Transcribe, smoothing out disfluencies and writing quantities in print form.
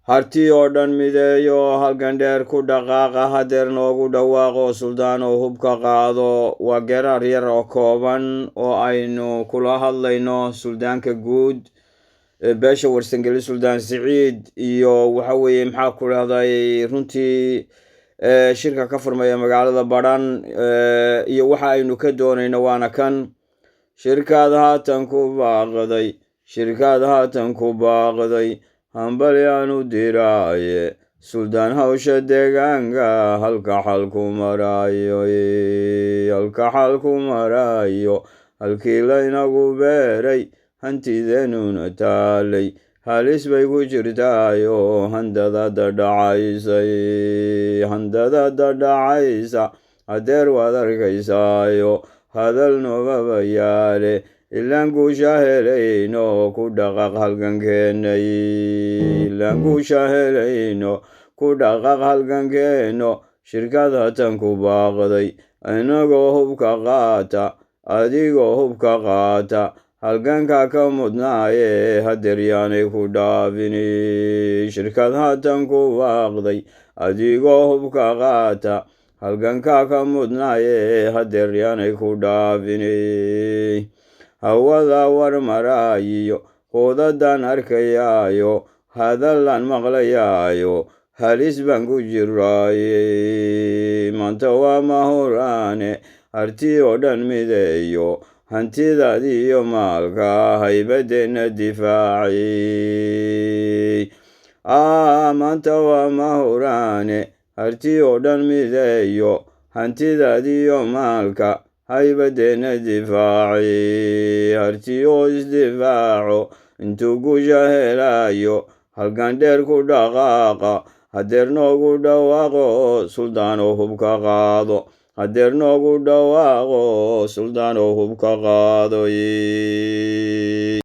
hartii oo dhan mideeyo halgan dheer ku dhaqaaqa hadeer noogu dhawaaqo suldaan oo hubka qaado. waa geeraar yar oo kooban oo aynu kula hadlayno suldaanka guud beesha warsangeli suldaan siciid iyo waxa weeye maxaa ku dhahday runtii shirka ka furmaya magaalada badhan iyo waxa aynu ka doonayno waana kan. shirkaad haatan ku baaqday hambalyaanu diraaye suldaan hawsha deegaanka halka xalku marayo halkii laynagu beeray hantideenuna taalay halis bay ku jirtaayo handadada dhacaysa hadeer waad arkaysaayo hadal noobaba yaale ilaan guusha helayno ku dhaqaaq halgankeenno shirkad hatan ku baaqday inagoo hubka qaata adigoo hubka qaata halganka ka mudnaaye hadeer yaanay ku dhaafini. shirkad hatan ku baaqday adigoo hubka qaata halganka ka mudnaaye hadeer yaanay ku dhaafini. hawada war maraayiyo quudadan arkayaayo hadallan maqlayaayo halis baan ku jiraaye maanta waa mahuraane hartii oo dhan mideeyo hantidaadiyo maalka haybadeenna difaaci. maanta waa mahuraane hartii oo dhan mideeyo hantidaadiyo maalka haybadeenna difaaci. hartii oo isdifaaco intuu guusha helayo halgan dheer ku dhaqaaqa hadeer noogu dhawaaqo suldaan oo hubka qaado hadeer noogu dhawaaqo suldaan oo hubka qaado.